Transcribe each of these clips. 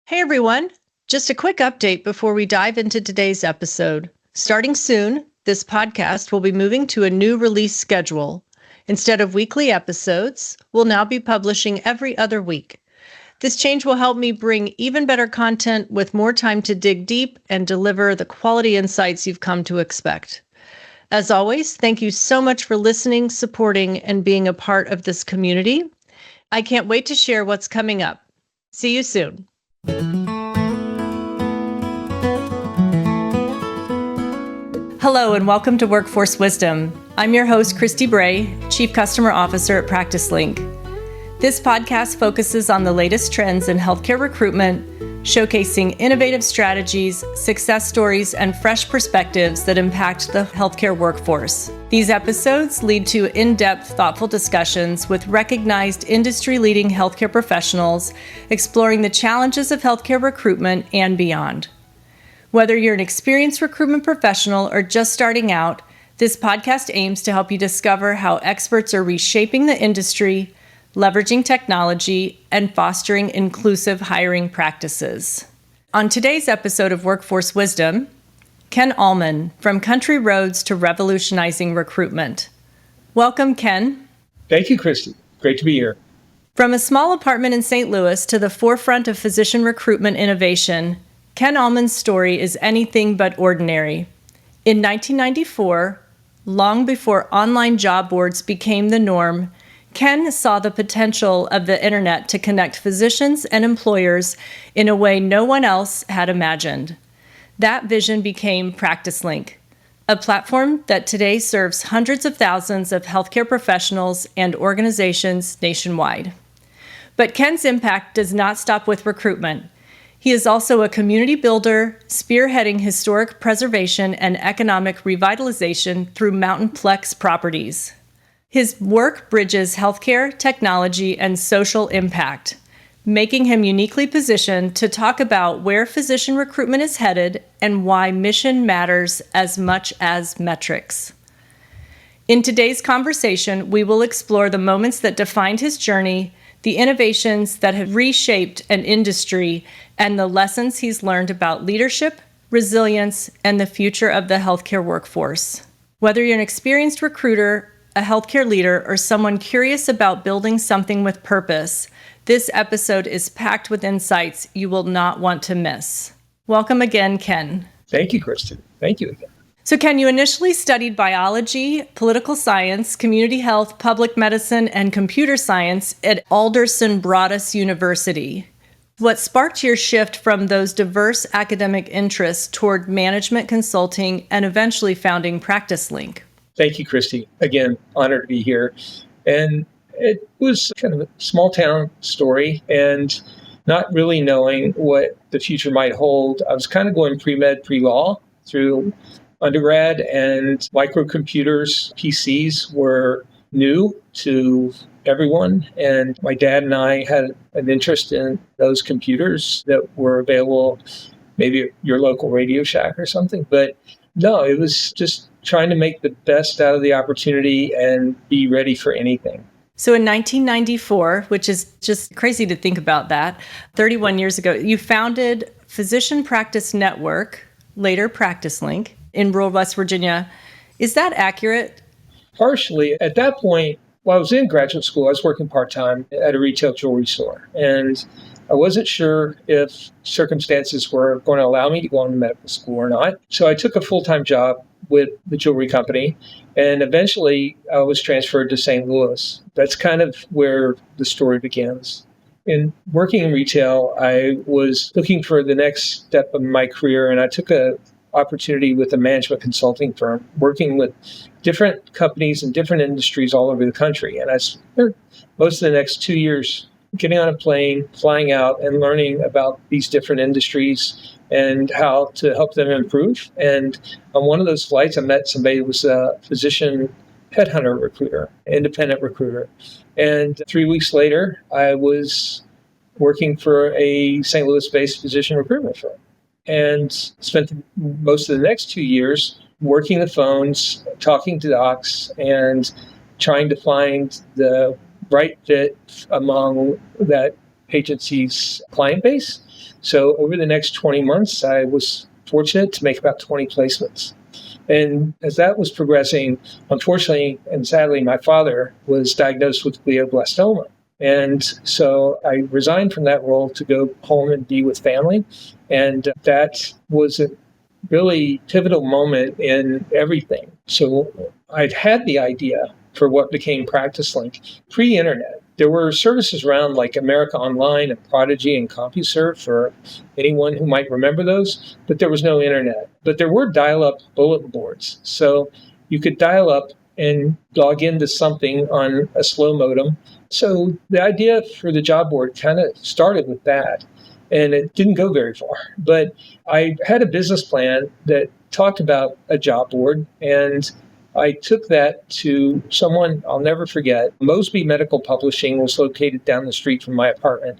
Hey everyone, just a quick update before we dive into today's episode. Starting soon, this podcast will be moving to a new release schedule. Instead of weekly episodes, we'll now be publishing every other week. This change will help me bring even better content with more time to dig deep and deliver the quality insights you've come to expect. As always, thank you so much for listening, supporting, and being a part of this community. I can't wait to share what's coming up. See you soon. Hello and welcome to Workforce Wisdom. I'm your host, Christy Bray, Chief Customer Officer at PracticeLink. This podcast focuses on the latest trends in healthcare recruitment, showcasing innovative strategies, success stories, and fresh perspectives that impact the healthcare workforce. These episodes lead to in-depth, thoughtful discussions with recognized industry-leading healthcare professionals, exploring the challenges of healthcare recruitment and beyond. Whether you're an experienced recruitment professional or just starting out, this podcast aims to help you discover how experts are reshaping the industry, leveraging technology, and fostering inclusive hiring practices. On today's episode of Workforce Wisdom, Ken Allman, from Country Roads to Revolutionizing Recruitment. Welcome, Ken. Thank you, Christy. Great to be here. From a small apartment in St. Louis to the forefront of physician recruitment innovation, Ken Allman's story is anything but ordinary. In 1994, long before online job boards became the norm, Ken saw the potential of the internet to connect physicians and employers in a way no one else had imagined. That vision became PracticeLink, a platform that today serves hundreds of thousands of healthcare professionals and organizations nationwide. But Ken's impact does not stop with recruitment. He is also a community builder, spearheading historic preservation and economic revitalization through Mountainplex properties. His work bridges healthcare, technology, and social impact, making him uniquely positioned to talk about where physician recruitment is headed and why mission matters as much as metrics. In today's conversation, we will explore the moments that defined his journey, the innovations that have reshaped an industry, and the lessons he's learned about leadership, resilience, and the future of the healthcare workforce. Whether you're an experienced recruiter, a healthcare leader, or someone curious about building something with purpose, this episode is packed with insights you will not want to miss. Welcome again, Ken. Thank you, Kristen. Thank you again. So Ken, you initially studied biology, political science, community health, public medicine, and computer science at Alderson Broaddus University. What sparked your shift from those diverse academic interests toward management consulting and eventually founding PracticeLink? Thank you, Christy. Again, honored to be here. And it was kind of a small town story and not really knowing what the future might hold. I was kind of going pre-med, pre-law through undergrad, and microcomputers, PCs were new to everyone. And my dad and I had an interest in those computers that were available, maybe at your local Radio Shack or something. But no, it was just trying to make the best out of the opportunity and be ready for anything. So in 1994, which is just crazy to think about that, 31 years ago, you founded Physician Practice Network, later PracticeLink, in rural West Virginia. Is that accurate? Partially. At that point, while I was in graduate school, I was working part-time at a retail jewelry store. And I wasn't sure if circumstances were going to allow me to go on to medical school or not. So I took a full-time job with the jewelry company, and eventually I was transferred to St. Louis. That's kind of where the story begins. In working in retail, I was looking for the next step of my career, and I took an opportunity with a management consulting firm, working with different companies and different industries all over the country. And I spent most of the next 2 years getting on a plane, flying out, and learning about these different industries and how to help them improve. And on one of those flights, I met somebody who was a physician headhunter recruiter, independent recruiter. And 3 weeks later, I was working for a St. Louis-based physician recruitment firm and spent most of the next 2 years working the phones, talking to docs, and trying to find the right fit among that agency's client base. So over the next 20 months, I was fortunate to make about 20 placements. And as that was progressing, unfortunately and sadly, my father was diagnosed with glioblastoma. And so I resigned from that role to go home and be with family. And that was a really pivotal moment in everything. So I'd had the idea for what became PracticeLink pre-internet. There were services around like America Online and Prodigy and CompuServe for anyone who might remember those, but there was no internet. But there were dial-up bulletin boards. So you could dial up and log into something on a slow modem. So the idea for the job board kind of started with that. And it didn't go very far. But I had a business plan that talked about a job board, and I took that to someone I'll never forget. Mosby Medical Publishing was located down the street from my apartment.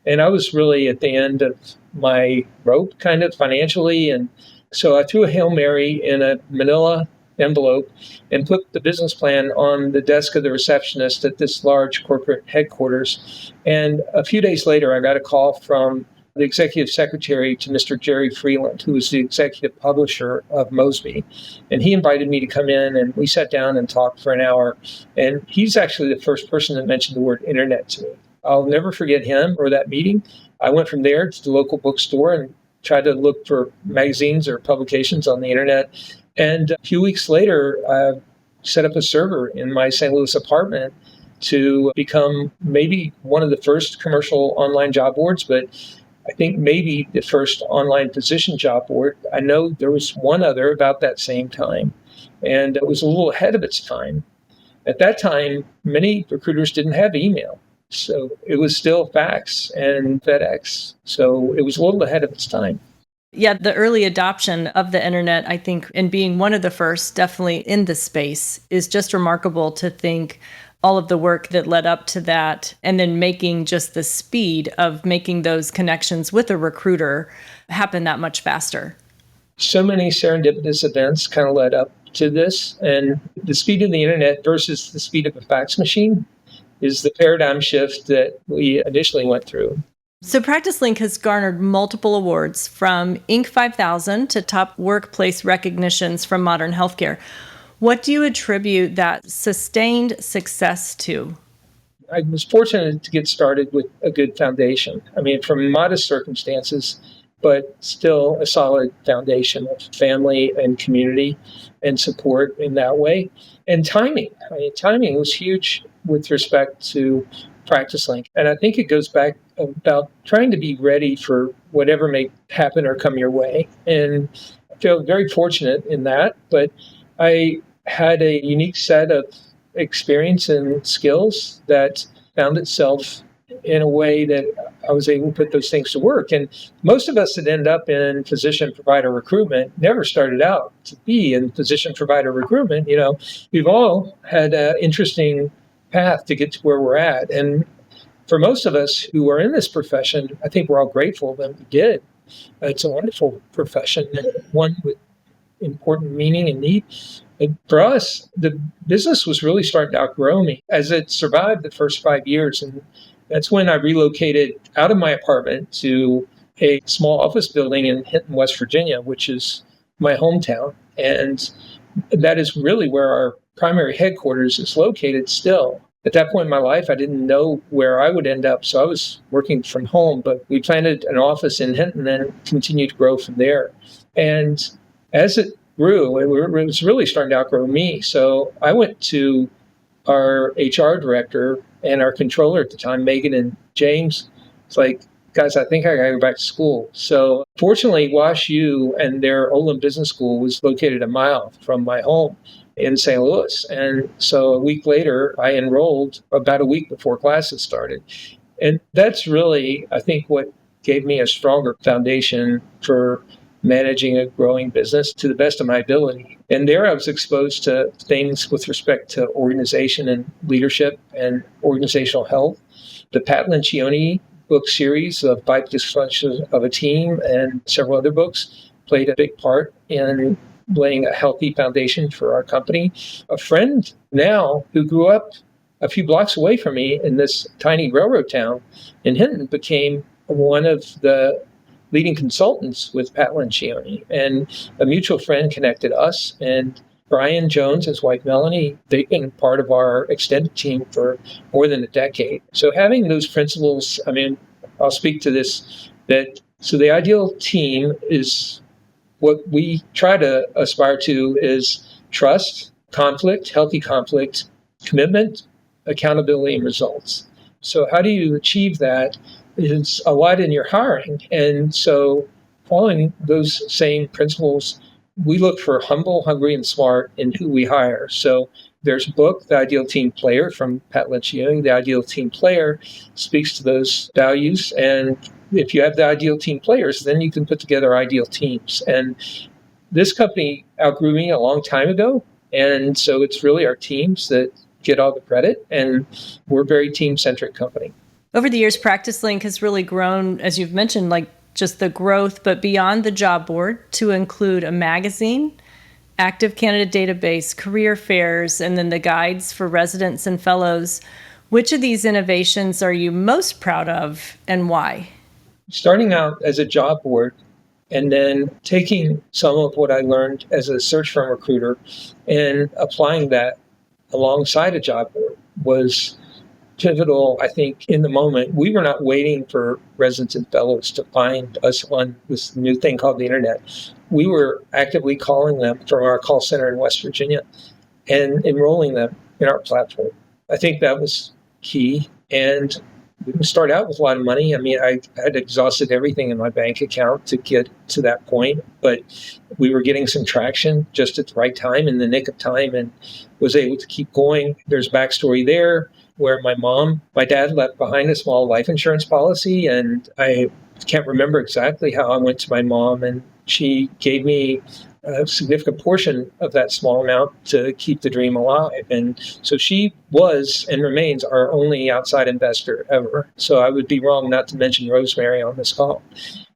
And I was really at the end of my rope, kind of financially. And so I threw a Hail Mary in a manila envelope and put the business plan on the desk of the receptionist at this large corporate headquarters. And a few days later, I got a call from the executive secretary to Mr. Jerry Freeland, who was the executive publisher of Mosby. And he invited me to come in, and we sat down and talked for an hour. And he's actually the first person that mentioned the word internet to me. I'll never forget him or that meeting. I went from there to the local bookstore and tried to look for magazines or publications on the internet. And a few weeks later, I set up a server in my St. Louis apartment to become maybe one of the first commercial online job boards, but I think maybe the first online position job board. I know there was one other about that same time, and it was a little ahead of its time. At that time, many recruiters didn't have email. So it was still fax and FedEx. So it was a little ahead of its time. Yeah, the early adoption of the internet, I think, and being one of the first definitely in the space is just remarkable to think all of the work that led up to that, and then making just the speed of making those connections with a recruiter happen that much faster. So many serendipitous events kind of led up to this, and the speed of the internet versus the speed of a fax machine is the paradigm shift that we initially went through. So PracticeLink has garnered multiple awards, from Inc. 5000 to top workplace recognitions from Modern Healthcare. What do you attribute that sustained success to? I was fortunate to get started with a good foundation. I mean, from modest circumstances, but still a solid foundation of family and community and support in that way. And timing. I mean, timing was huge with respect to PracticeLink. And I think it goes back about trying to be ready for whatever may happen or come your way. And I feel very fortunate in that. But I had a unique set of experience and skills that found itself in a way that I was able to put those things to work. And most of us that end up in physician provider recruitment never started out to be in physician provider recruitment. You know, we've all had an interesting path to get to where we're at. And for most of us who are in this profession, I think we're all grateful that we did. It's a wonderful profession, and one with important meaning and need. And for us, the business was really starting to outgrow me as it survived the first 5 years. And that's when I relocated out of my apartment to a small office building in Hinton, West Virginia, which is my hometown. And that is really where our primary headquarters is located still. At that point in my life, I didn't know where I would end up, so I was working from home. But we planted an office in Hinton and continued to grow from there. And as it grew, it was really starting to outgrow me. So I went to our HR director and our controller at the time, Megan and James. It's like, guys, I think I got to go back to school. So fortunately, Wash U and their Olin Business School was located a mile from my home in St. Louis. And so a week later, I enrolled about a week before classes started. And that's really, I think, what gave me a stronger foundation for managing a growing business to the best of my ability. And there I was exposed to things with respect to organization and leadership and organizational health. The Pat Lencioni book series of Five Dysfunctions of a Team and several other books played a big part in laying a healthy foundation for our company. A friend now who grew up a few blocks away from me in this tiny railroad town in Hinton became one of the leading consultants with Pat Lencioni. And a mutual friend connected us, and Brian Jones, his wife Melanie, they've been part of our extended team for more than a decade. So having those principles, I mean, I'll speak to this, so the ideal team is what we try to aspire to is trust, conflict, healthy conflict, commitment, accountability, and results. So how do you achieve that is a lot in your hiring. And so following those same principles, we look for humble, hungry, and smart in who we hire. So there's a book, The Ideal Team Player, from Pat Lencioni. The Ideal Team Player speaks to those values. And if you have the ideal team players, then you can put together ideal teams. And this company outgrew me a long time ago. And so it's really our teams that get all the credit. And we're a very team-centric company. Over the years, PracticeLink has really grown, as you've mentioned, like just the growth, but beyond the job board to include a magazine, active candidate database, career fairs, and then the guides for residents and fellows. Which of these innovations are you most proud of and why? Starting out as a job board and then taking some of what I learned as a search firm recruiter and applying that alongside a job board was pivotal, I think, in the moment. We were not waiting for residents and fellows to find us on this new thing called the internet. We were actively calling them from our call center in West Virginia and enrolling them in our platform. I think that was key. And we didn't start out with a lot of money. I mean, I had exhausted everything in my bank account to get to that point, but we were getting some traction just at the right time, in the nick of time, and was able to keep going. There's backstory there where my dad left behind a small life insurance policy, and I can't remember exactly how I went to my mom, and she gave me a significant portion of that small amount to keep the dream alive. And so she was and remains our only outside investor ever. So I would be wrong not to mention Rosemary on this call.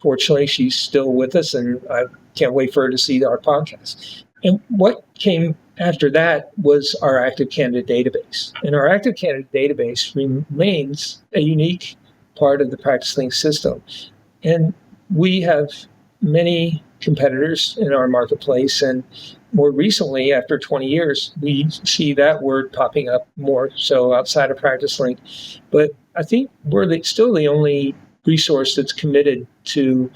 Fortunately, she's still with us, and I can't wait for her to see our podcast. And what came after that was our active candidate database. And our active candidate database remains a unique part of the PracticeLink system. And we have many competitors in our marketplace. And more recently, after 20 years, we see that word popping up more so outside of PracticeLink. But I think we're still the only resource that's committed to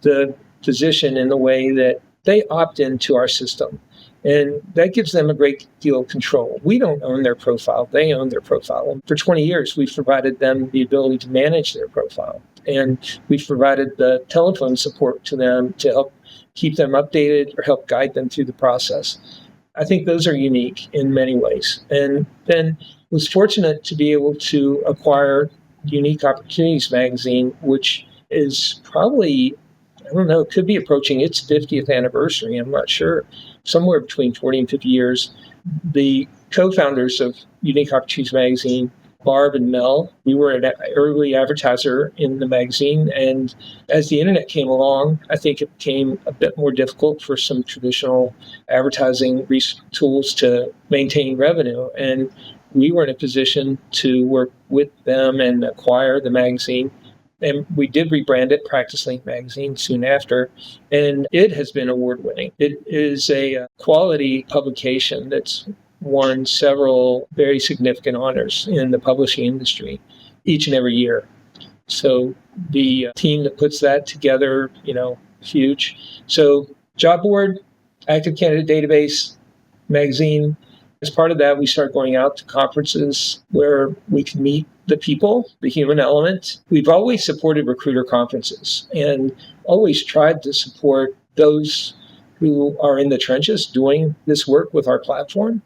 the physician in the way that they opt into our system. And that gives them a great deal of control. We don't own their profile. They own their profile. And for 20 years, we've provided them the ability to manage their profile. And we've provided the telephone support to them to help keep them updated or help guide them through the process. I think those are unique in many ways. And then was fortunate to be able to acquire Unique Opportunities magazine, which is probably, I don't know, it could be approaching its 50th anniversary. I'm not sure. Somewhere between 40 and 50 years. The co-founders of Unique Opportunities magazine, Barb and Mel, we were an early advertiser in the magazine. And as the internet came along, I think it became a bit more difficult for some traditional advertising tools to maintain revenue. And we were in a position to work with them and acquire the magazine. And we did rebrand it PracticeLink Magazine soon after, and it has been award-winning. It is a quality publication that's won several very significant honors in the publishing industry each and every year. So the team that puts that together, huge. So job board, active candidate database, magazine. As part of that, we start going out to conferences where we can meet the people, the human element. We've always supported recruiter conferences and always tried to support those who are in the trenches doing this work with our platform.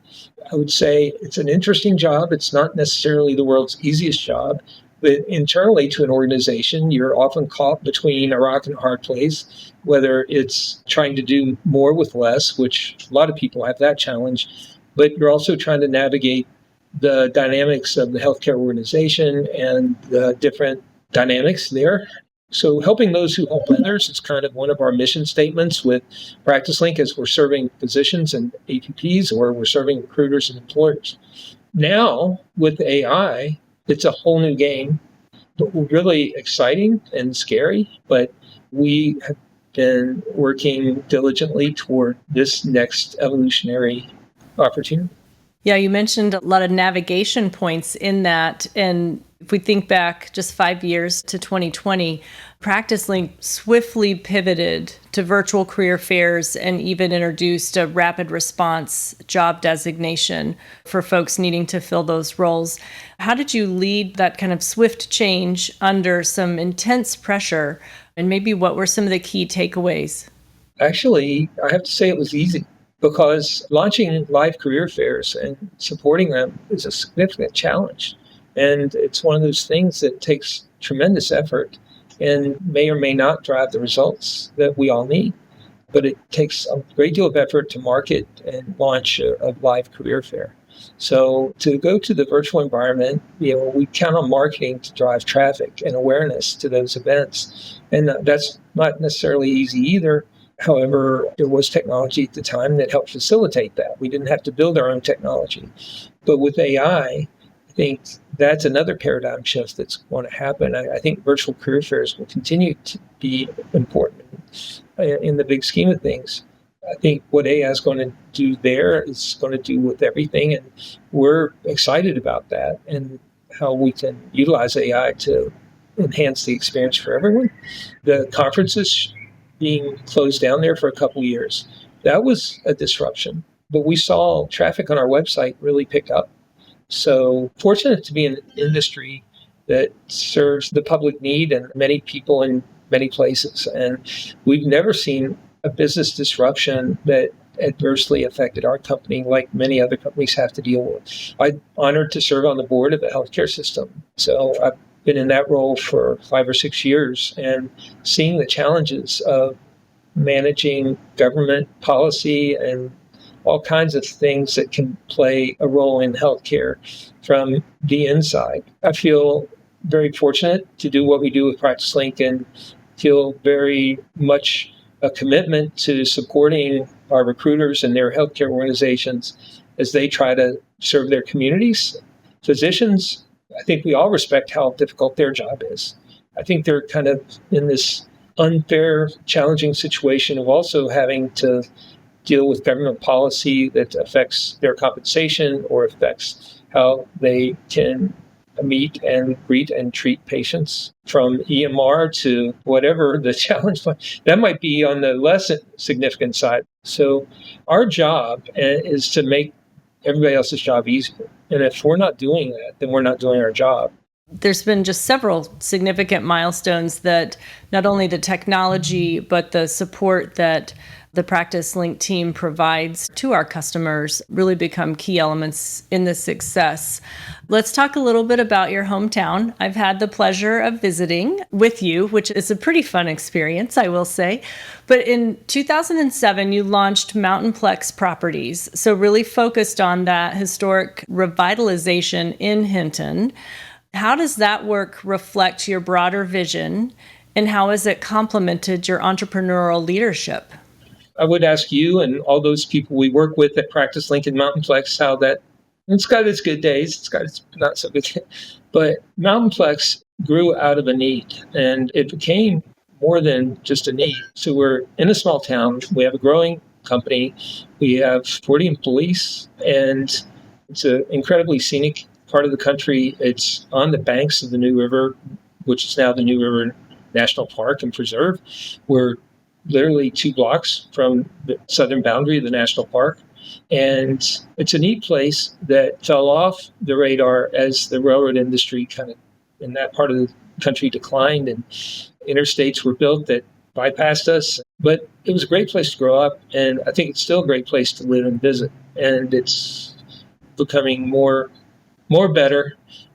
I would say it's an interesting job. It's not necessarily the world's easiest job, but internally to an organization, you're often caught between a rock and a hard place, whether it's trying to do more with less, which a lot of people have that challenge, but you're also trying to navigate the dynamics of the healthcare organization and the different dynamics there. So helping those who help others is kind of one of our mission statements with PracticeLink as we're serving physicians and APPs, or we're serving recruiters and employers. Now with AI, it's a whole new game, but really exciting and scary. But we have been working diligently toward this next evolutionary opportunity. Yeah, you mentioned a lot of navigation points in that. And if we think back just 5 years to 2020, PracticeLink swiftly pivoted to virtual career fairs and even introduced a rapid response job designation for folks needing to fill those roles. How did you lead that kind of swift change under some intense pressure? And maybe what were some of the key takeaways? Actually, I have to say it was easy because launching live career fairs and supporting them is a significant challenge. And it's one of those things that takes tremendous effort and may or may not drive the results that we all need. But it takes a great deal of effort to market and launch a live career fair. So to go to the virtual environment, we count on marketing to drive traffic and awareness to those events. And that's not necessarily easy either. However, there was technology at the time that helped facilitate that. We didn't have to build our own technology. But with AI, I think that's another paradigm shift that's going to happen. I think virtual career fairs will continue to be important in the big scheme of things. I think what AI is going to do there is going to do with everything, and we're excited about that and how we can utilize AI to enhance the experience for everyone. The conferences being closed down there for a couple of years, that was a disruption, but we saw traffic on our website really pick up. So fortunate to be in an industry that serves the public need and many people in many places. And we've never seen a business disruption that adversely affected our company like many other companies have to deal with. I'm honored to serve on the board of a healthcare system. So I've been in that role for 5 or 6 years and seeing the challenges of managing government policy and all kinds of things that can play a role in healthcare from the inside. I feel very fortunate to do what we do with PracticeLink and feel very much a commitment to supporting our recruiters and their healthcare organizations as they try to serve their communities. Physicians, I think we all respect how difficult their job is. I think they're kind of in this unfair, challenging situation of also having to deal with government policy that affects their compensation or affects how they can meet and greet and treat patients, from EMR to whatever the challenge. That might be on the less significant side. So our job is to make everybody else's job easier. And if we're not doing that, then we're not doing our job. There's been just several significant milestones that not only the technology, but the support that the PracticeLink team provides to our customers really become key elements in the success. Let's talk a little bit about your hometown. I've had the pleasure of visiting with you, which is a pretty fun experience, I will say. But in 2007, you launched Mountainplex Properties, so really focused on that historic revitalization in Hinton. How does that work reflect your broader vision, and how has it complemented your entrepreneurial leadership? I would ask you and all those people we work with at PracticeLink and Mountainplex how that, it's got its good days, it's got its not so good days, but Mountainplex grew out of a need, and it became more than just a need. So we're in a small town, we have a growing company, we have 40 employees, and it's an incredibly scenic part of the country. It's on the banks of the New River, which is now the New River National Park and Preserve. We're literally 2 blocks from the southern boundary of the national park. And it's a neat place that fell off the radar as the railroad industry kind of in that part of the country declined and interstates were built that bypassed us. But it was a great place to grow up, and I think it's still a great place to live and visit. And it's becoming more better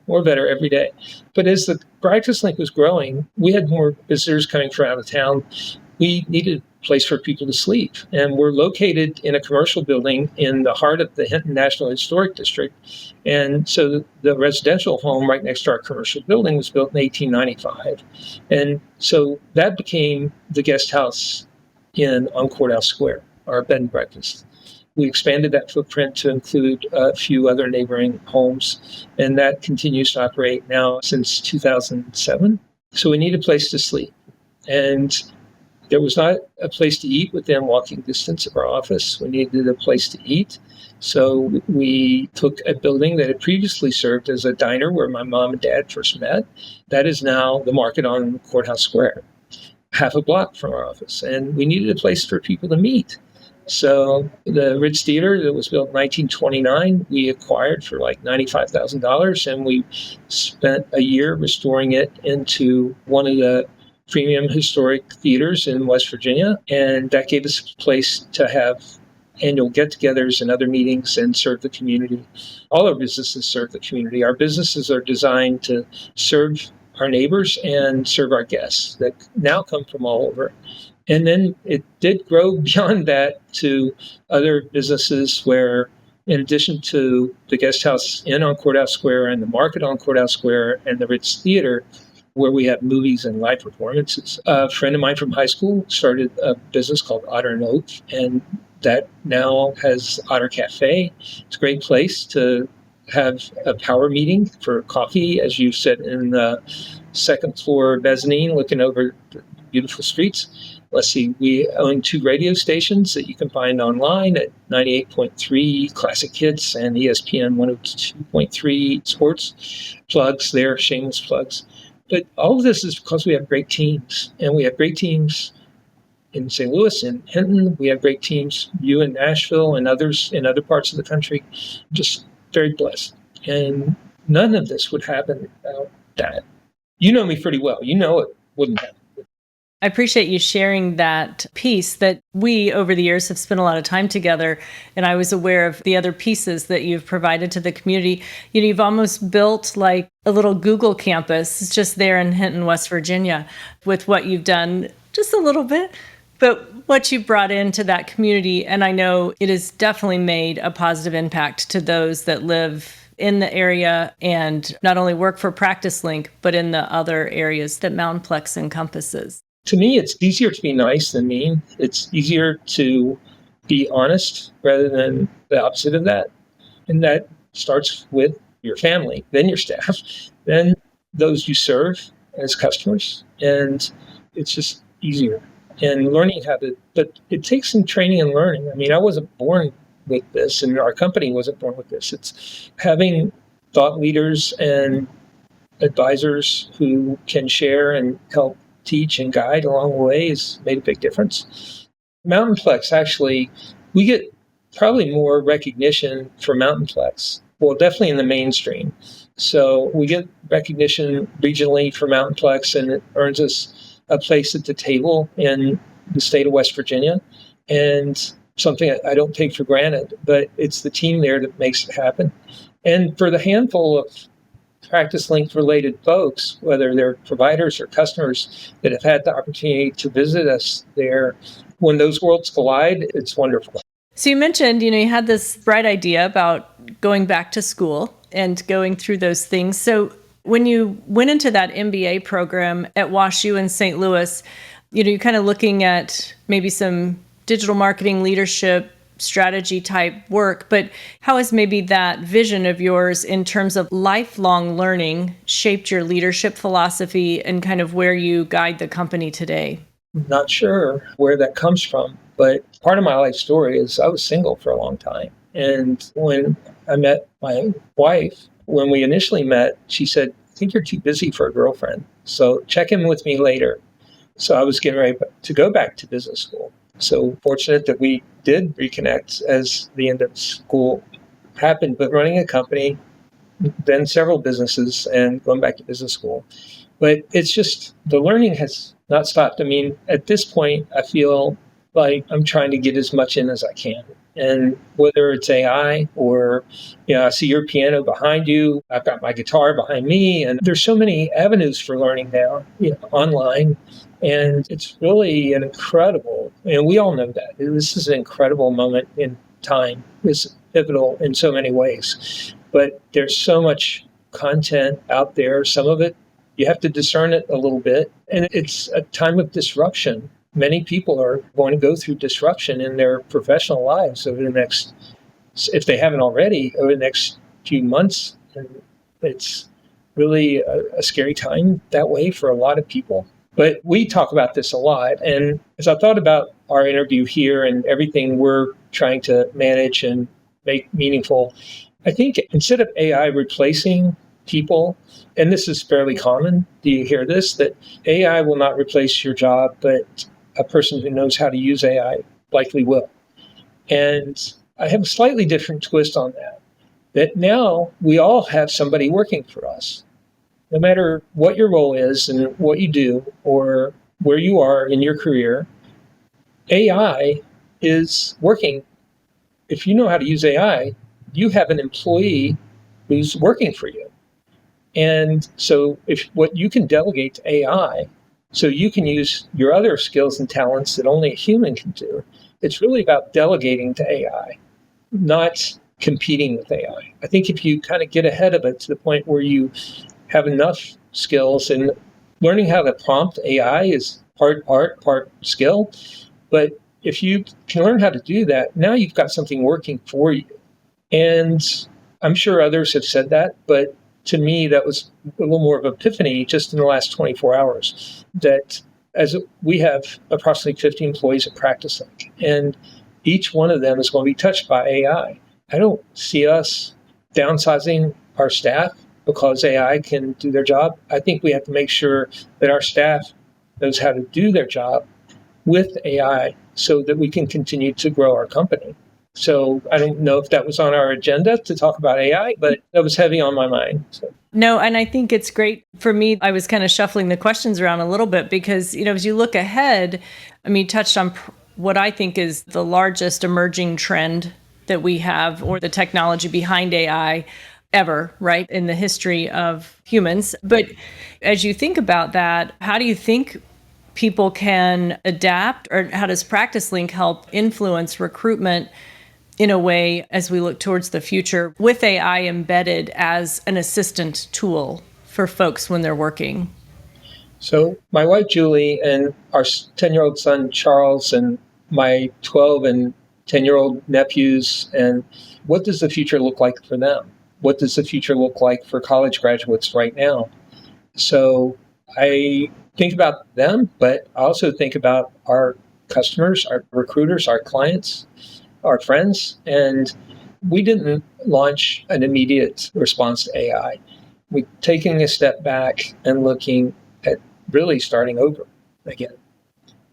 every day. But as the PracticeLink was growing, we had more visitors coming from out of town. We needed a place for people to sleep. And we're located in a commercial building in the heart of the Hinton National Historic District. And so the residential home right next to our commercial building was built in 1895. And so that became the guest house on Courthouse Square, our bed and breakfast. We expanded that footprint to include a few other neighboring homes, and that continues to operate now since 2007. So we need a place to sleep. And there was not a place to eat within walking distance of our office. We needed a place to eat. So we took a building that had previously served as a diner where my mom and dad first met. That is now the Market on Courthouse Square, half a block from our office. And we needed a place for people to meet. So the Ritz Theater that was built in 1929, we acquired for like $95,000, and we spent a year restoring it into one of the premium historic theaters in West Virginia. And that gave us a place to have annual get-togethers and other meetings and serve the community. All our businesses serve the community. Our businesses are designed to serve our neighbors and serve our guests that now come from all over. And then it did grow beyond that to other businesses where, in addition to the Guest House Inn on Courthouse Square and the Market on Courthouse Square and the Ritz Theater, where we have movies and live performances. A friend of mine from high school started a business called Otter and Oak, and that now has Otter Cafe. It's a great place to have a power meeting for coffee, as you said, in the second floor mezzanine looking over the beautiful streets. Let's see, we own 2 radio stations that you can find online at 98.3 Classic Hits and ESPN 102.3 Sports. Plugs there, shameless plugs. But all of this is because we have great teams. And we have great teams in St. Louis and Hinton. We have great teams, you in Nashville and others in other parts of the country. Just very blessed. And none of this would happen without that. You know me pretty well. You know it wouldn't happen. I appreciate you sharing that piece that we, over the years, have spent a lot of time together. And I was aware of the other pieces that you've provided to the community. You know, you've almost built like a little Google campus. It's just there in Hinton, West Virginia, with what you've done, just a little bit, but what you brought into that community. And I know it has definitely made a positive impact to those that live in the area and not only work for PracticeLink, but in the other areas that Mountainplex encompasses. To me, it's easier to be nice than mean. It's easier to be honest rather than the opposite of that. And that starts with your family, then your staff, then those you serve as customers. And it's just easier. And learning how to, but it takes some training and learning. I mean, I wasn't born with this, and our company wasn't born with this. It's having thought leaders and advisors who can share and help teach and guide along the way has made a big difference. Mountainplex, actually, we get probably more recognition for Mountainplex. Well, definitely in the mainstream. So we get recognition regionally for Mountainplex, and it earns us a place at the table in the state of West Virginia. And something I don't take for granted, but it's the team there that makes it happen. And for the handful of PracticeLink related folks, whether they're providers or customers that have had the opportunity to visit us there, when those worlds collide, it's wonderful. So you mentioned, you had this bright idea about going back to school and going through those things. So when you went into that MBA program at WashU in St. Louis, you're kind of looking at maybe some digital marketing leadership strategy type work, but how has maybe that vision of yours in terms of lifelong learning shaped your leadership philosophy and kind of where you guide the company today? Not sure where that comes from, but part of my life story is I was single for a long time. And when I met my wife, when we initially met, she said, "I think you're too busy for a girlfriend, so check in with me later." So I was getting ready to go back to business school. So fortunate that we did reconnect as the end of school happened, but running a company, then several businesses, and going back to business school. But it's just, the learning has not stopped. I mean, at this point, I feel like I'm trying to get as much in as I can. And whether it's AI or, I see your piano behind you, I've got my guitar behind me, and there's so many avenues for learning now, online. And it's really an incredible, and we all know that. This is an incredible moment in time. It's pivotal in so many ways. But there's so much content out there. Some of it, you have to discern it a little bit. And it's a time of disruption. many people are going to go through disruption in their professional lives over the next, if they haven't already, over the next few months. And it's really a scary time that way for a lot of people. But we talk about this a lot. And as I thought about our interview here and everything we're trying to manage and make meaningful, I think instead of AI replacing people, and this is fairly common, do you hear this, that AI will not replace your job, but a person who knows how to use AI likely will. And I have a slightly different twist on that now we all have somebody working for us. No matter what your role is and what you do or where you are in your career, AI is working. If you know how to use AI, you have an employee who's working for you. And so if what you can delegate to AI, so you can use your other skills and talents that only a human can do, it's really about delegating to AI, not competing with AI. I think if you kind of get ahead of it to the point where you have enough skills, and learning how to prompt AI is part art, part skill. But if you can learn how to do that, now you've got something working for you. And I'm sure others have said that, but to me, that was a little more of an epiphany just in the last 24 hours, that as we have approximately 50 employees at PracticeLink, and each one of them is going to be touched by AI. I don't see us downsizing our staff because AI can do their job. I think we have to make sure that our staff knows how to do their job with AI so that we can continue to grow our company. So I don't know if that was on our agenda to talk about AI, but that was heavy on my mind. So. No, and I think it's great. For me, I was kind of shuffling the questions around a little bit because, as you look ahead, you touched on what I think is the largest emerging trend that we have, or the technology behind AI ever, right, in the history of humans. But as you think about that, how do you think people can adapt, or how does PracticeLink help influence recruitment in a way as we look towards the future with AI embedded as an assistant tool for folks when they're working? So my wife, Julie, and our 10-year-old son, Charles, and my 12 and 10-year-old nephews, and what does the future look like for them? What does the future look like for college graduates right now? So I think about them, but I also think about our customers, our recruiters, our clients, our friends. And we didn't launch an immediate response to AI. We're taking a step back and looking at really starting over again.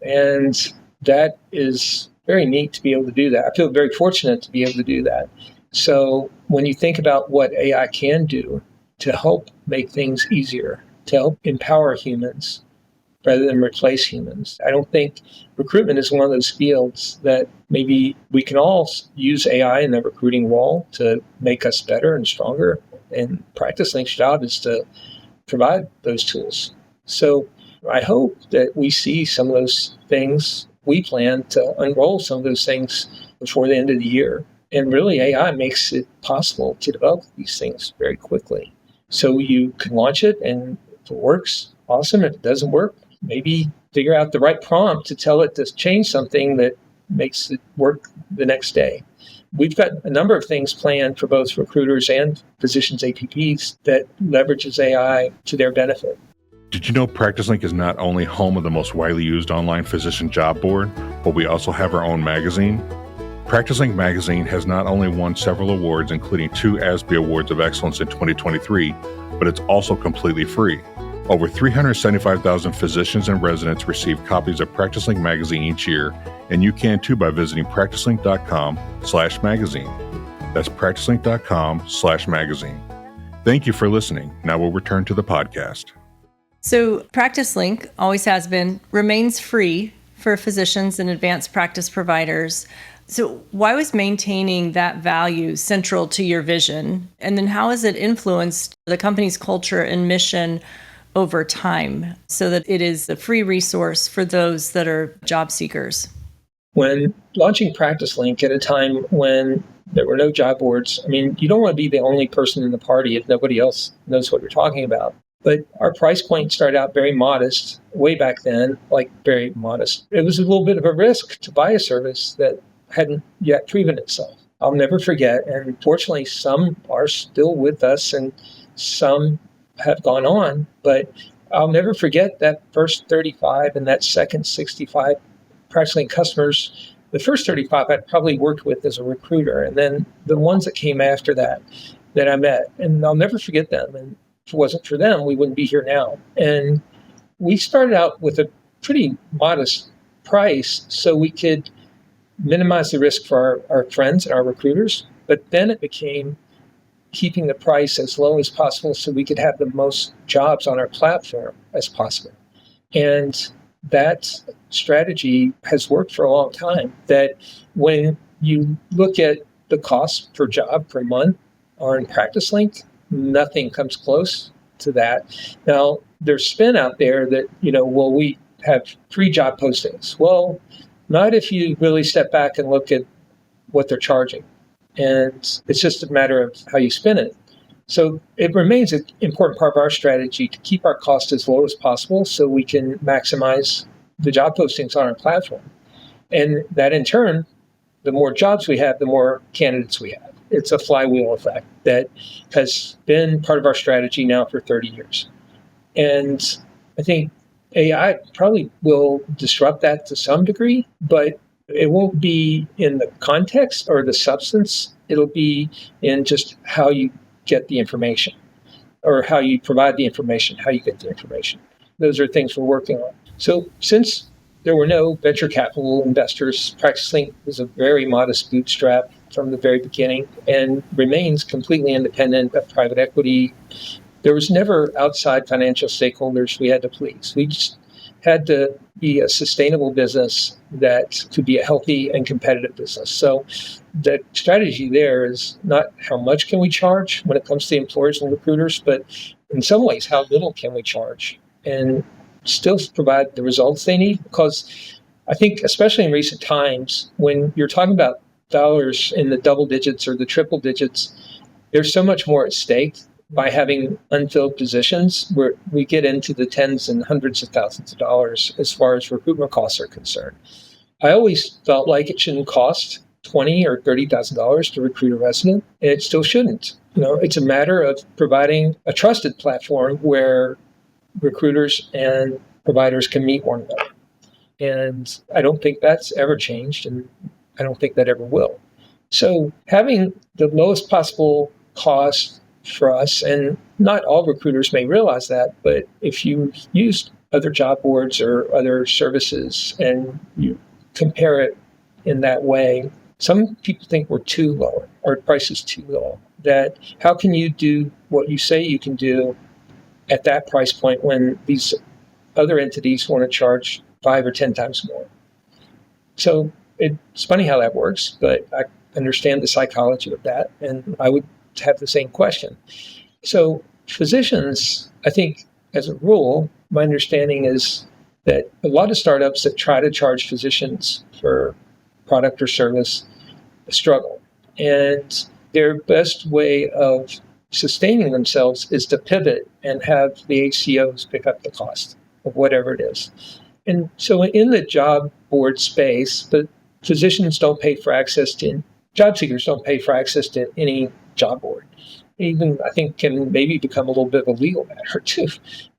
And that is very neat to be able to do that. I feel very fortunate to be able to do that. So when you think about what AI can do to help make things easier, to help empower humans rather than replace humans, I don't think recruitment is one of those fields that maybe we can all use AI in the recruiting role to make us better and stronger. And PracticeLink's job is to provide those tools. So I hope that we see some of those things. We plan to unroll some of those things before the end of the year. And really, AI makes it possible to develop these things very quickly. So you can launch it, and if it works, awesome. If it doesn't work, maybe figure out the right prompt to tell it to change something that makes it work the next day. We've got a number of things planned for both recruiters and physicians APPs that leverages AI to their benefit. Did you know PracticeLink is not only home of the most widely used online physician job board, but we also have our own magazine? PracticeLink magazine has not only won several awards, including 2 ASBE Awards of Excellence in 2023, but it's also completely free. Over 375,000 physicians and residents receive copies of PracticeLink magazine each year, and you can too by visiting practicelink.com/magazine. That's practicelink.com/magazine. Thank you for listening. Now we'll return to the podcast. So PracticeLink always has been, remains free for physicians and advanced practice providers. So why was maintaining that value central to your vision? And then how has it influenced the company's culture and mission over time so that it is a free resource for those that are job seekers? When launching PracticeLink at a time when there were no job boards, you don't want to be the only person in the party if nobody else knows what you're talking about. But our price point started out very modest way back then, like very modest. It was a little bit of a risk to buy a service that hadn't yet proven itself. I'll never forget, and fortunately some are still with us and some have gone on, but I'll never forget that first 35 and that second 65 PracticeLink customers. The first 35 I'd probably worked with as a recruiter, and then the ones that came after that I met, and I'll never forget them. And if it wasn't for them, we wouldn't be here now. And we started out with a pretty modest price so we could minimize the risk for our friends and our recruiters. But then it became keeping the price as low as possible so we could have the most jobs on our platform as possible. And that strategy has worked for a long time. That when you look at the cost per job per month on PracticeLink, nothing comes close to that. Now, there's spin out there that, well, we have free job postings. Well, not if you really step back and look at what they're charging. And it's just a matter of how you spin it. So it remains an important part of our strategy to keep our cost as low as possible so we can maximize the job postings on our platform. And that in turn, the more jobs we have, the more candidates we have. It's a flywheel effect that has been part of our strategy now for 30 years. And I think AI probably will disrupt that to some degree, but it won't be in the context or the substance. It'll be in just how you get the information or how you provide the information, how you get the information. Those are things we're working on. So since there were no venture capital investors, PracticeLink was a very modest bootstrap from the very beginning and remains completely independent of private equity. There was never outside financial stakeholders we had to please. We just had to be a sustainable business that could be a healthy and competitive business. So the strategy there is not how much can we charge when it comes to employers and recruiters, but in some ways, how little can we charge and still provide the results they need? Because I think, especially in recent times, when you're talking about dollars in the double digits or the triple digits, there's so much more at stake. By having unfilled positions, where we get into the tens and hundreds of thousands of dollars as far as recruitment costs are concerned. I always felt like it shouldn't cost $20,000 or $30,000 to recruit a resident, and it still shouldn't. It's a matter of providing a trusted platform where recruiters and providers can meet one another. And I don't think that's ever changed, and I don't think that ever will. So having the lowest possible cost for us, and not all recruiters may realize that, but if you use other job boards or other services and you compare it in that way, some people think we're too low, our price is too low. That how can you do what you say you can do at that price point when these other entities want to charge 5 or 10 times more? So it's funny how that works, but I understand the psychology of that, and I would have the same question. So physicians, I think, as a rule, my understanding is that a lot of startups that try to charge physicians for product or service struggle. And their best way of sustaining themselves is to pivot and have the HCOs pick up the cost of whatever it is. And so in the job board space, the physicians don't pay for access to, job seekers don't pay for access to any job board. Even, I think, can maybe become a little bit of a legal matter too.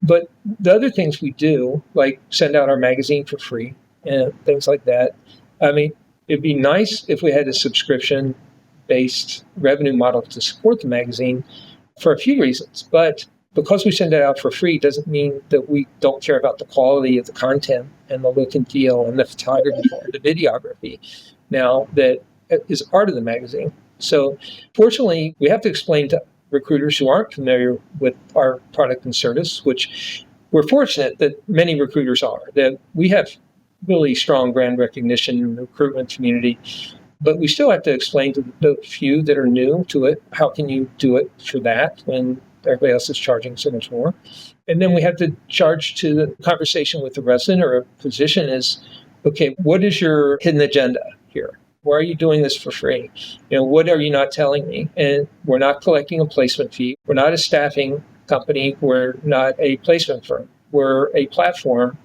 But the other things we do, like send out our magazine for free and things like that. I mean, it'd be nice if we had a subscription-based revenue model to support the magazine for a few reasons. But because we send it out for free doesn't mean that we don't care about the quality of the content and the look and feel and the photography or the videography now that is a part of the magazine. So fortunately, we have to explain to recruiters who aren't familiar with our product and service, which we're fortunate that many recruiters are, that we have really strong brand recognition in the recruitment community, but we still have to explain to the few that are new to it, how can you do it for that when everybody else is charging so much more? And then we have to charge to the conversation with the resident or a physician is, okay, what is your hidden agenda here? Why are you doing this for free? What are you not telling me? And we're not collecting a placement fee. We're not a staffing company. We're not a placement firm. We're a platform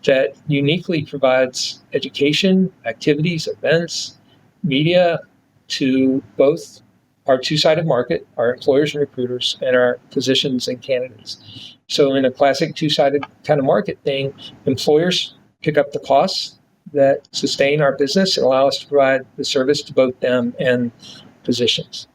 that uniquely provides education, activities, events, media to both our two-sided market, our employers and recruiters, and our physicians and candidates. So in a classic two-sided kind of market thing, employers pick up the costs that sustain our business and allow us to provide the service to both them and physicians.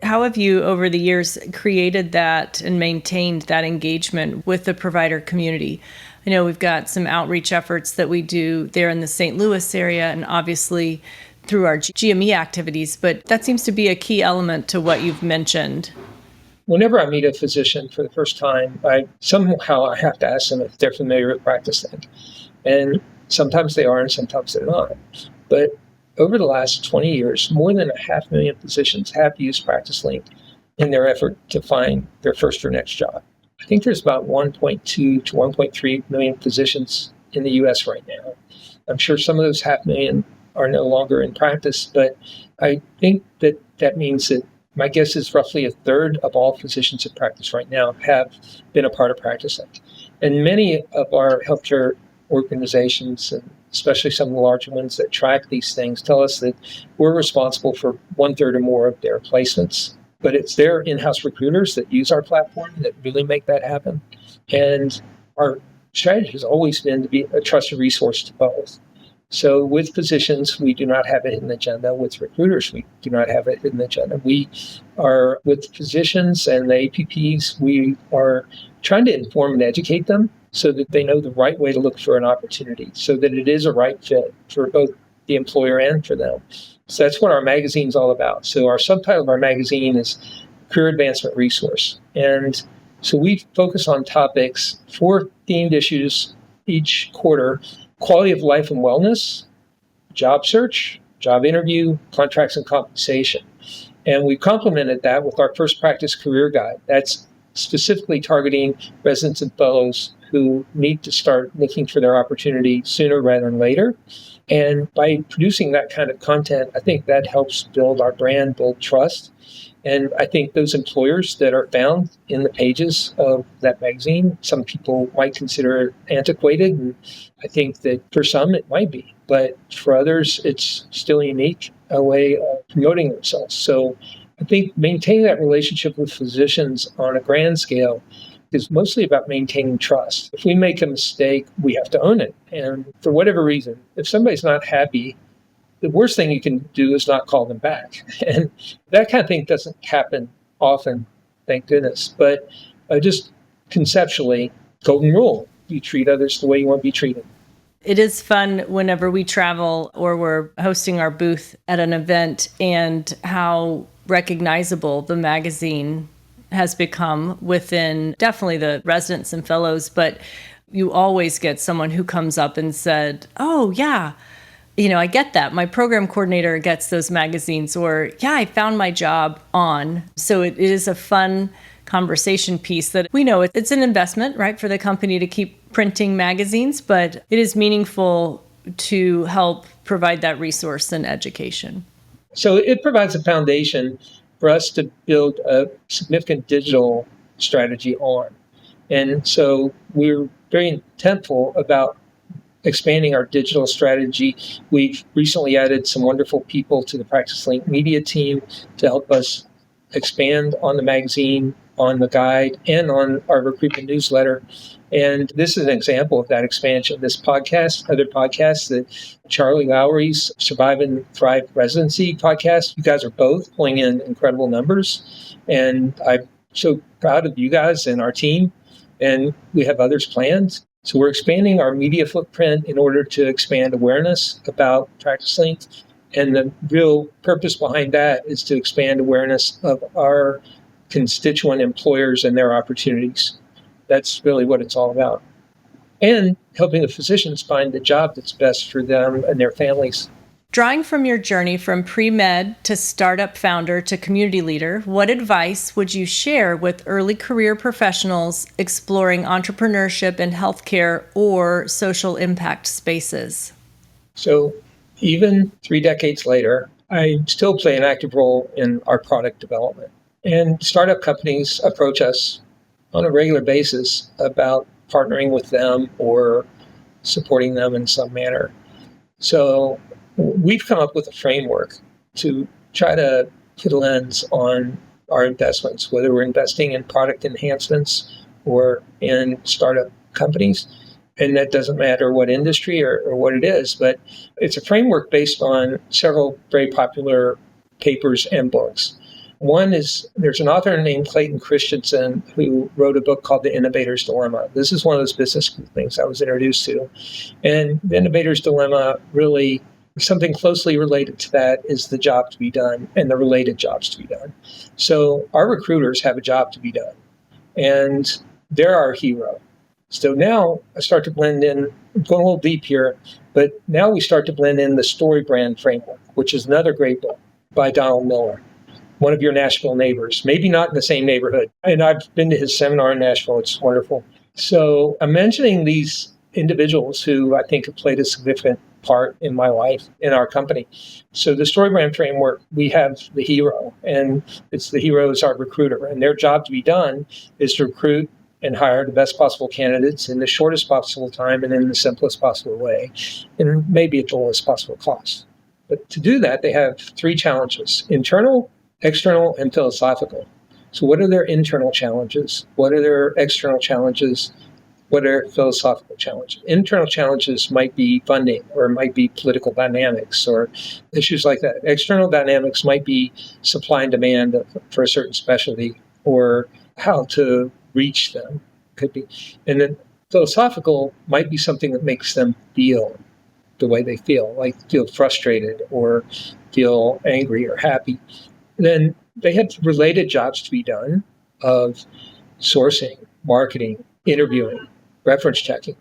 How have you, over the years, created that and maintained that engagement with the provider community? I know we've got some outreach efforts that we do there in the St. Louis area and obviously through our GME activities, but that seems to be a key element to what you've mentioned. Whenever I meet a physician for the first time, I have to ask them if they're familiar with PracticeLink. And sometimes they are and sometimes they're not. But over the last 20 years, more than 500,000 physicians have used PracticeLink in their effort to find their first or next job. I think there's about 1.2 to 1.3 million physicians in the U.S. right now. I'm sure some of those 500,000 are no longer in practice, but I think that means that my guess is roughly a third of all physicians in practice right now have been a part of PracticeLink. And many of our healthcare organizations, and especially some of the larger ones that track these things, tell us that we're responsible for 1/3 or more of their placements. But it's their in-house recruiters that use our platform that really make that happen. And our strategy has always been to be a trusted resource to both. So with physicians, we do not have a hidden agenda. With recruiters, we do not have a hidden agenda. We are, with physicians and the APPs, we are trying to inform and educate them so that they know the right way to look for an opportunity, so that it is a right fit for both the employer and for them. So that's what our magazine's all about. So our subtitle of our magazine is Career Advancement Resource. And so we focus on topics, 4 themed issues each quarter: quality of life and wellness, job search, job interview, contracts and compensation. And we complemented that with our first practice career guide. That's specifically targeting residents and fellows who need to start looking for their opportunity sooner rather than later. And by producing that kind of content, I think that helps build our brand, build trust. And I think those employers that are found in the pages of that magazine, some people might consider it antiquated. And I think that for some it might be, but for others, it's still unique, a way of promoting themselves. So I think maintaining that relationship with physicians on a grand scale is mostly about maintaining trust. If we make a mistake, we have to own it. And for whatever reason, if somebody's not happy, the worst thing you can do is not call them back. And that kind of thing doesn't happen often, thank goodness. But just conceptually, golden rule, you treat others the way you want to be treated. It is fun whenever we travel or we're hosting our booth at an event and how recognizable the magazine has become within definitely the residents and fellows. But you always get someone who comes up and said, oh, yeah, I get that. My program coordinator gets those magazines, or, yeah, I found my job on. So it is a fun conversation piece that we know it's an investment, right, for the company to keep printing magazines, but it is meaningful to help provide that resource and education. So it provides a foundation for us to build a significant digital strategy on. And so we're very intentful about expanding our digital strategy. We've recently added some wonderful people to the PracticeLink Media team to help us expand on the magazine, on the guide, and on our recruitment newsletter. And this is an example of that expansion. This podcast, other podcasts, that Charlie Lowry's Survive and Thrive Residency podcast, you guys are both pulling in incredible numbers. And I'm so proud of you guys and our team. And we have others planned. So we're expanding our media footprint in order to expand awareness about PracticeLink. And the real purpose behind that is to expand awareness of our constituent employers and their opportunities. That's really what it's all about. And helping the physicians find the job that's best for them and their families. Drawing from your journey from pre-med to startup founder to community leader, what advice would you share with early career professionals exploring entrepreneurship in healthcare or social impact spaces? So even 3 decades later, I still play an active role in our product development. And startup companies approach us on a regular basis about partnering with them or supporting them in some manner. So we've come up with a framework to try to put a lens on our investments, whether we're investing in product enhancements or in startup companies. And that doesn't matter what industry or what it is, but it's a framework based on several very popular papers and books. One is, there's an author named Clayton Christensen who wrote a book called The Innovator's Dilemma. This is one of those business school things I was introduced to. And The Innovator's Dilemma, really, something closely related to that is the job to be done and the related jobs to be done. So our recruiters have a job to be done, and they're our hero. So now I start to blend in, I'm going a little deep here, but now we start to blend in the Story Brand Framework, which is another great book by Donald Miller, one of your Nashville neighbors, maybe not in the same neighborhood. And I've been to his seminar in Nashville. It's wonderful. So I'm mentioning these individuals who I think have played a significant part in my life, in our company. So the Story Brand Framework, we have the hero, and it's the hero is our recruiter. And their job to be done is to recruit and hire the best possible candidates in the shortest possible time and in the simplest possible way, and maybe at the lowest possible cost. But to do that, they have three challenges: internal, external, and philosophical. So what are their internal challenges? What are their external challenges? What are philosophical challenges? Internal challenges might be funding, or it might be political dynamics, or issues like that. External dynamics might be supply and demand for a certain specialty, or how to reach them, could be. And then philosophical might be something that makes them feel the way they feel, like feel frustrated or feel angry or happy. And then they have related jobs to be done of sourcing, marketing, interviewing, reference checking.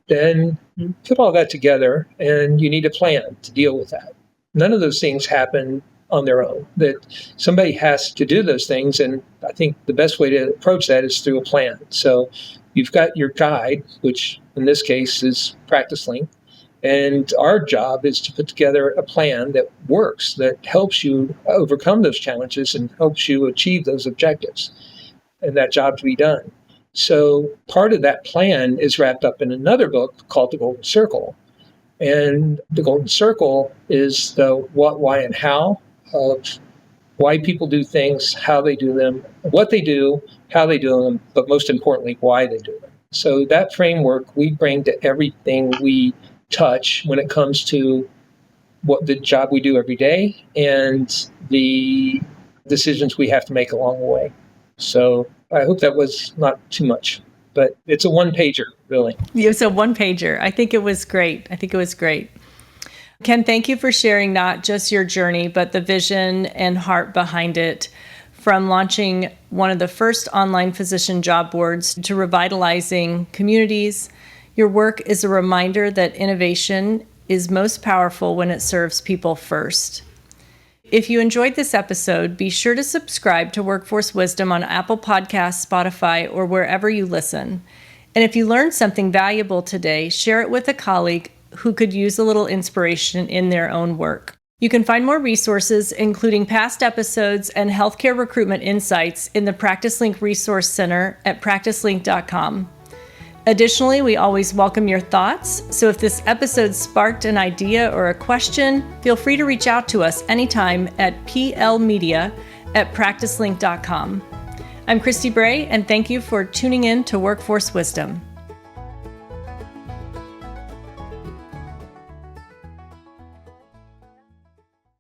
Then you put all that together and you need a plan to deal with that. None of those things happen on their own, that somebody has to do those things. And I think the best way to approach that is through a plan. So you've got your guide, which in this case is PracticeLink. And our job is to put together a plan that works, that helps you overcome those challenges and helps you achieve those objectives and that job to be done. So part of that plan is wrapped up in another book called The Golden Circle. And the Golden Circle is the what, why, and how of why people do things, how they do them, what they do, how they do them, but most importantly, why they do them. So that framework we bring to everything we touch when it comes to what the job we do every day and the decisions we have to make along the way. So I hope that was not too much, but it's a one-pager, really. It's a one-pager. I think it was great. Ken, thank you for sharing not just your journey, but the vision and heart behind it, from launching one of the first online physician job boards to revitalizing communities. Your work is a reminder that innovation is most powerful when it serves people first. If you enjoyed this episode, be sure to subscribe to Workforce Wisdom on Apple Podcasts, Spotify, or wherever you listen. And if you learned something valuable today, share it with a colleague who could use a little inspiration in their own work. You can find more resources, including past episodes and healthcare recruitment insights, in the PracticeLink Resource Center at practicelink.com. Additionally, we always welcome your thoughts, so if this episode sparked an idea or a question, feel free to reach out to us anytime at plmedia@practicelink.com. I'm Christy Bray, and thank you for tuning in to Workforce Wisdom.